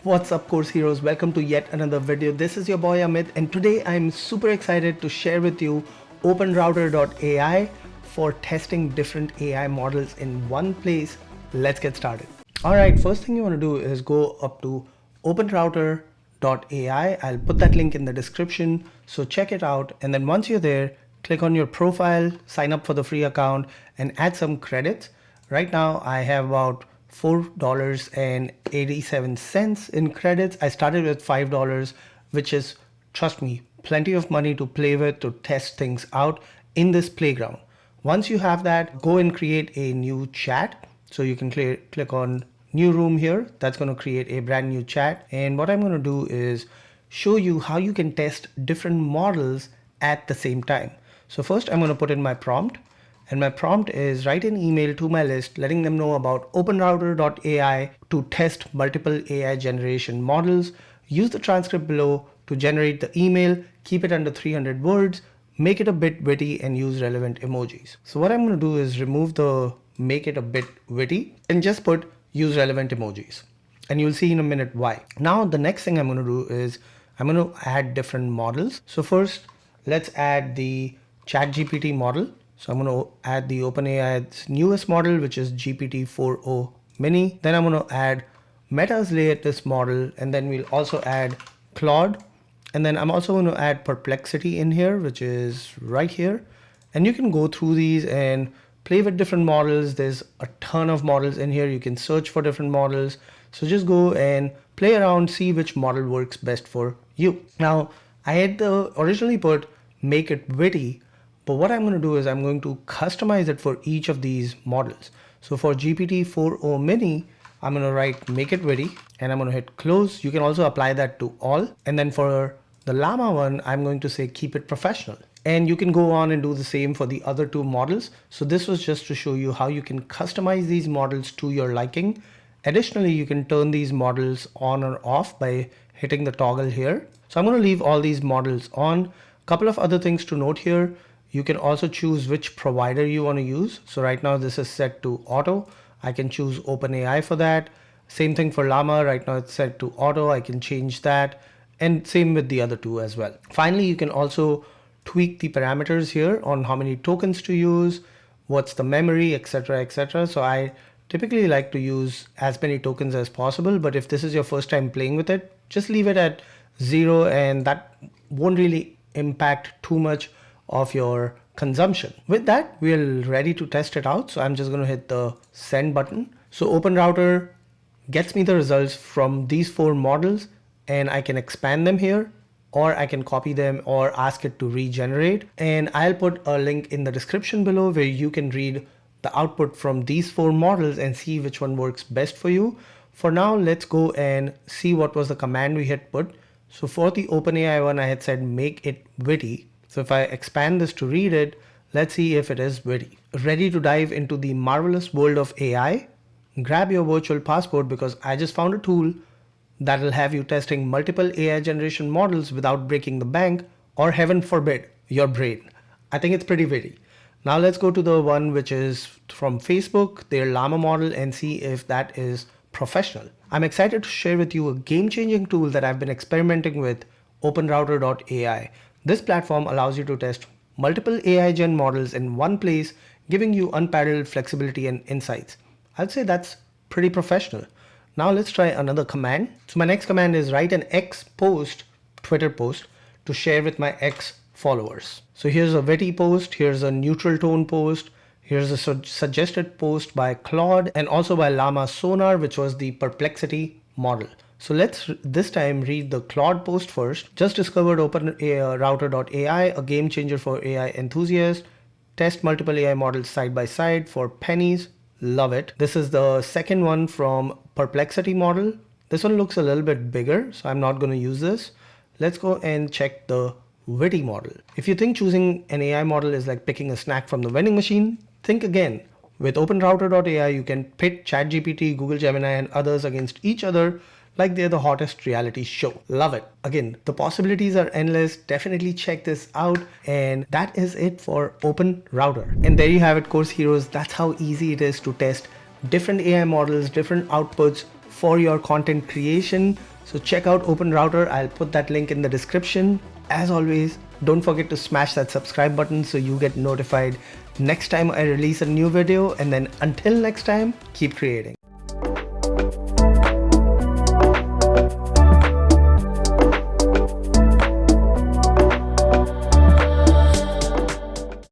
What's up, course heroes? Welcome to yet another video. This is your boy Amit, and today I'm super excited to share with you OpenRouter.ai for testing different AI models in one place. Let's get started. Alright, first thing you want to do is go up to OpenRouter.ai. I'll put that link in the description, so check it out. And then once you're there, click on your profile, sign up for the free account, and add some credits. Right now I have about $4.87 in credits. I started with $5, which is, trust me, plenty of money to play with to test things out in this playground. Once you have that, go and create a new chat. So you can click on new room here. That's going to create a brand new chat. And what I'm going to do is show you how you can test different models at the same time. So first I'm going to put in my prompt. And my prompt is write an email to my list letting them know about OpenRouter.ai to test multiple AI generation models. Use the transcript below to generate the email, keep it under 300 words, make it a bit witty, and use relevant emojis. So what I'm going to do is remove the make it a bit witty and just put use relevant emojis. And you'll see in a minute why. Now the next thing I'm going to do is I'm going to add different models. So first let's add the ChatGPT model. So I'm going to add the OpenAI's newest model, which is GPT-4o mini. Then I'm going to add Meta's latest model, and then we'll also add Claude. And then I'm also going to add Perplexity in here, which is right here. And you can go through these and play with different models. There's a ton of models in here. You can search for different models. So just go and play around, see which model works best for you. Now, I had originally put make it witty, but what I'm going to do is I'm going to customize it for each of these models. So for GPT-4o mini, I'm going to write make it witty and I'm going to hit close. You can also apply that to all. And then for the Llama one, I'm going to say keep it professional. And you can go on and do the same for the other two models. So this was just to show you how you can customize these models to your liking. Additionally, you can turn these models on or off by hitting the toggle here. So I'm going to leave all these models on. A couple of other things to note here. You can also choose which provider you want to use. So right now this is set to auto. I can choose OpenAI for that. Same thing for Llama. Right now it's set to auto. I can change that. And same with the other two as well. Finally, you can also tweak the parameters here on how many tokens to use, what's the memory, etc., etc. So I typically like to use as many tokens as possible. But if this is your first time playing with it, just leave it at 0 and that won't really impact too much of your consumption. With that, we're ready to test it out. So I'm just going to hit the send button. So OpenRouter gets me the results from these 4 models and I can expand them here, or I can copy them or ask it to regenerate. And I'll put a link in the description below where you can read the output from these 4 models and see which one works best for you. For now, let's go and see what was the command we had put. So for the OpenAI one, I had said make it witty. So if I expand this to read it, let's see if it is witty. Ready to dive into the marvelous world of AI? Grab your virtual passport because I just found a tool that will have you testing multiple AI generation models without breaking the bank, or heaven forbid, your brain. I think it's pretty witty. Now let's go to the one which is from Facebook, their Llama model, and see if that is professional. I'm excited to share with you a game-changing tool that I've been experimenting with, OpenRouter.ai. This platform allows you to test multiple AI gen models in one place, giving you unparalleled flexibility and insights. I'd say that's pretty professional. Now let's try another command. So my next command is write an X post, Twitter post, to share with my X followers. So here's a witty post, here's a neutral tone post, here's a suggested post by Claude and also by Llama Sonar, which was the Perplexity model. So let's this time read the Claude post first. Just discovered OpenRouter.ai, a game changer for AI enthusiasts. Test multiple AI models side by side for pennies. Love it. This is the second one from Perplexity model. This one looks a little bit bigger, so I'm not going to use this. Let's go and check the witty model. If you think choosing an AI model is like picking a snack from the vending machine, think again. With OpenRouter.ai, you can pit ChatGPT, Google Gemini, and others against each other like they're the hottest reality show. Love it. Again, the possibilities are endless. Definitely check this out. And that is it for OpenRouter. And there you have it, course heroes. That's how easy it is to test different AI models, different outputs for your content creation. So check out OpenRouter. I'll put that link in the description. As always, don't forget to smash that subscribe button so you get notified next time I release a new video. And then until next time, keep creating.